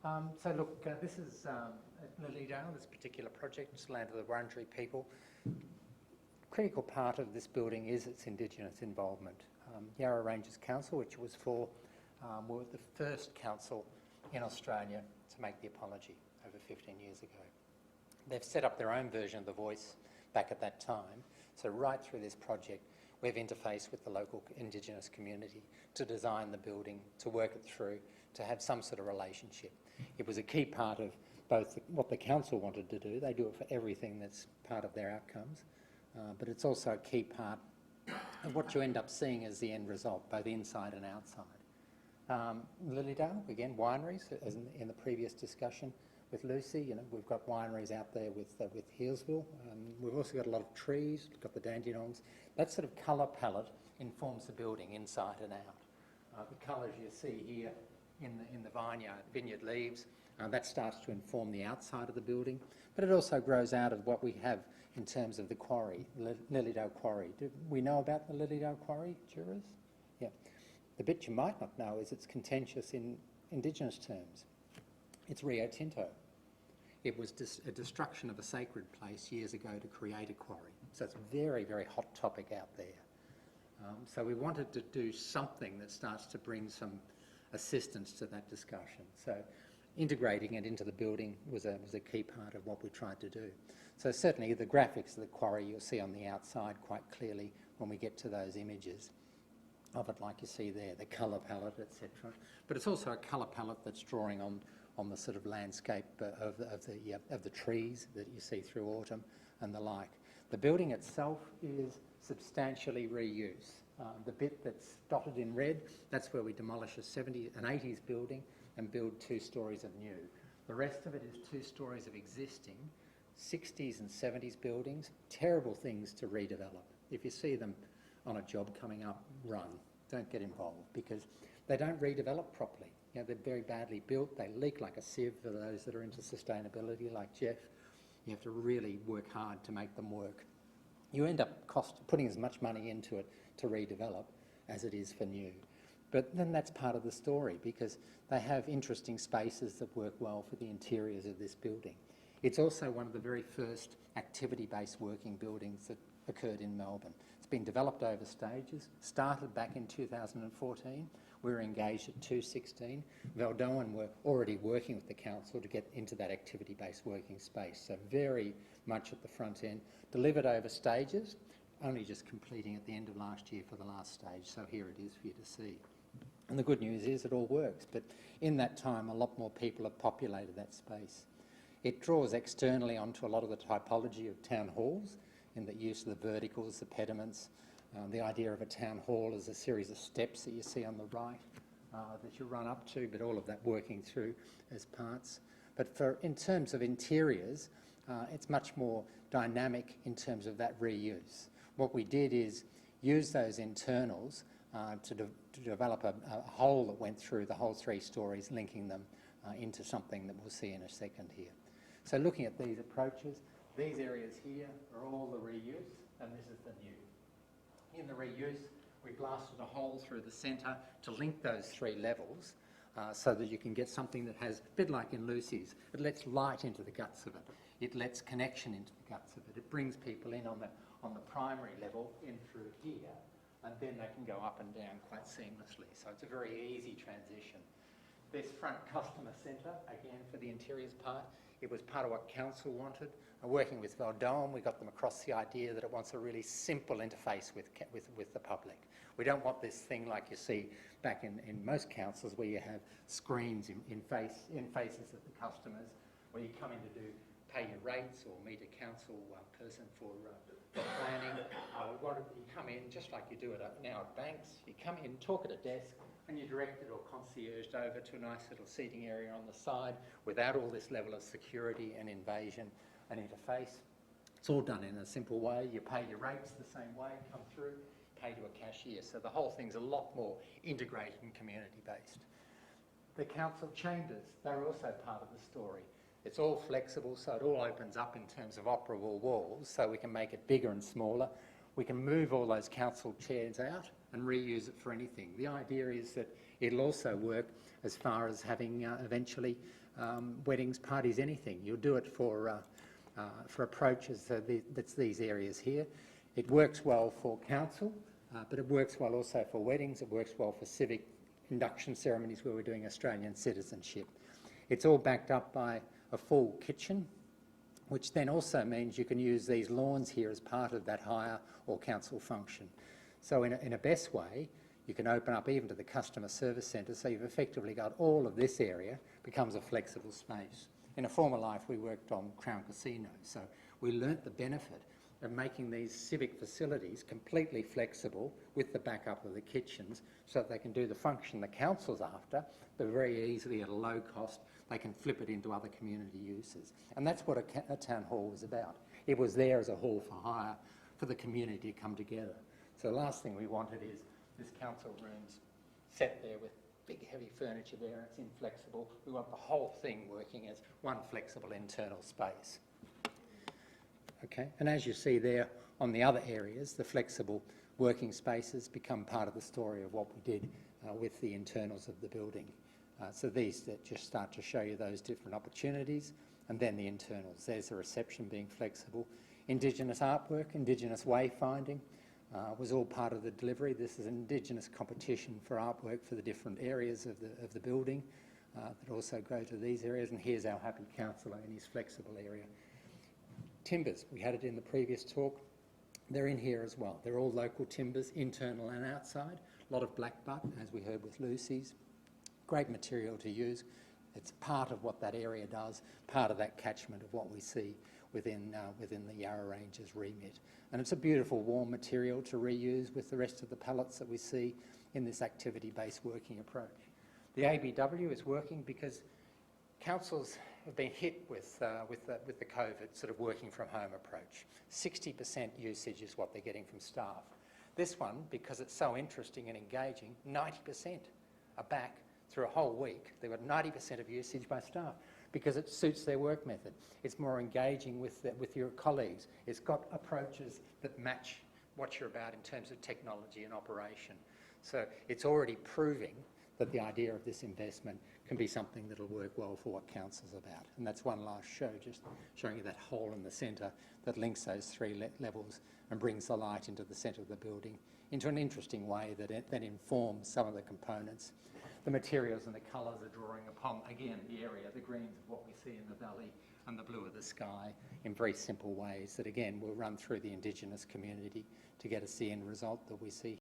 So look, this is at Lilydale, this particular project. It's land of the Wurundjeri people. Critical part of this building is its Indigenous involvement. Yarra Ranges Council, which was for, were the first council in Australia to make the apology over 15 years ago. They've set up their own version of the voice back at that time. So right through this project, we've interfaced with the local Indigenous community to design the building, to work it through, to have some sort of relationship. It was a key part of both what the council wanted to do. They do it for everything that's part of their outcomes, but it's also a key part of what you end up seeing as the end result, both inside and outside. Lilydale, again, wineries, as in the previous discussion with Lucy. You know, we've got wineries out there with Healesville. We've also got a lot of trees. We've got the Dandenongs. That sort of colour palette informs the building inside and out. The colours you see here in the vineyard leaves, that starts to inform the outside of the building, but it also grows out of what we have in terms of the quarry, Lilydale Quarry. Do we know about the Lilydale Quarry, jurors? Yeah. The bit you might not know is it's contentious in Indigenous terms. It's Rio Tinto. It was a destruction of a sacred place years ago to create a quarry. So it's a very, very hot topic out there. So we wanted to do something that starts to bring some assistance to that discussion. So integrating it into the building was a key part of what we tried to do. So certainly the graphics of the quarry you'll see on the outside quite clearly when we get to those images of it, like you see there, the colour palette, etc. But it's also a colour palette that's drawing on the sort of landscape of the trees that you see through autumn and the like. The building itself is substantially reuse. The bit that's dotted in red, that's where we demolish an 80s building and build 2 stories of new. The rest of it is 2 stories of existing 60s and 70s buildings, terrible things to redevelop. If you see them on a job coming up, run. Don't get involved because they don't redevelop properly. You know, they're very badly built. They leak like a sieve for those that are into sustainability like Jeff. You have to really work hard to make them work. You end up putting as much money into it to redevelop as it is for new. But then that's part of the story because they have interesting spaces that work well for the interiors of this building. It's also one of the very first activity-based working buildings that occurred in Melbourne. It's been developed over stages, started back in 2014. We were engaged at 2016. Valdoan were already working with the council to get into that activity-based working space. So very much at the front end, delivered over stages, only just completing at the end of last year for the last stage. So here it is for you to see. And the good news is it all works. But in that time, a lot more people have populated that space. It draws externally onto a lot of the typology of town halls in the use of the verticals, the pediments. The idea of a town hall is a series of steps that you see on the right that you run up to, but all of that working through as parts. But in terms of interiors, it's much more dynamic in terms of that reuse. What we did is use those internals to develop a hole that went through the whole 3 stories, linking them into something that we'll see in a second here. So looking at these approaches, these areas here are all the reuse, and this is the new. In the reuse, we blasted a hole through the centre to link those 3 levels so that you can get something that has, a bit like in Lucy's, it lets light into the guts of it. It lets connection into the guts of it. It brings people in on the primary level in through here, and then they can go up and down quite seamlessly. So it's a very easy transition. This front customer centre, again for the interiors part, it was part of what council wanted. Working with Valdoan, we got them across the idea that it wants a really simple interface with the public. We don't want this thing like you see back in most councils where you have screens in faces of the customers, where you come in to pay your rates or meet a council person for planning. You come in just like you do it now at banks. You come in, talk at a desk, and you're directed or concierged over to a nice little seating area on the side without all this level of security and invasion and interface. It's all done in a simple way. You pay your rates the same way, come through, pay to a cashier. So the whole thing's a lot more integrated and community-based. The council chambers, they're also part of the story. It's all flexible, so it all opens up in terms of operable walls, so we can make it bigger and smaller. We can move all those council chairs out and reuse it for anything. The idea is that It'll also work as far as having eventually weddings, parties, anything. You'll do it for approaches that's these areas here. It works well for council, but it works well also for weddings. It works well for civic induction ceremonies where we're doing Australian citizenship. It's all backed up by a full kitchen, which then also means you can use these lawns here as part of that hire or council function. So in a best way, you can open up even to the customer service centre, so you've effectively got all of this area becomes a flexible space. In a former life, we worked on Crown Casino, so we learnt the benefit of making these civic facilities completely flexible with the backup of the kitchens so that they can do the function the council's after, but very easily at a low cost, they can flip it into other community uses. And that's what a town hall was about. It was there as a hall for hire for the community to come together. So the last thing we wanted is this council room's set there with big heavy furniture there, it's inflexible. We want the whole thing working as one flexible internal space. Okay, and as you see there on the other areas, the flexible working spaces become part of the story of what we did with the internals of the building. So these that just start to show you those different opportunities, and then the internals. There's the reception being flexible. Indigenous artwork, Indigenous wayfinding was all part of the delivery. This is an Indigenous competition for artwork for the different areas of the building that also go to these areas. And here's our happy councillor in his flexible area. Timbers, we had it in the previous talk. They're in here as well. They're all local timbers, internal and outside. A lot of blackbutt, as we heard with Lucy's. Great material to use. It's part of what that area does, part of that catchment of what we see within the Yarra Ranges remit. And it's a beautiful warm material to reuse with the rest of the pallets that we see in this activity-based working approach. The ABW is working because councils have been hit with the COVID sort of working from home approach. 60% usage is what they're getting from staff. This one, because it's so interesting and engaging, 90% are back through a whole week. They've got 90% of usage by staff because it suits their work method. It's more engaging with your colleagues. It's got approaches that match what you're about in terms of technology and operation. So it's already proving that the idea of this investment can be something that'll work well for what council's about. And that's one last show, just showing you that hole in the centre that links those three levels and brings the light into the centre of the building into an interesting way that informs some of the components. The materials and the colours are drawing upon, again, the area, the greens of what we see in the valley and the blue of the sky in very simple ways that, again, will run through the Indigenous community to get us the end result that we see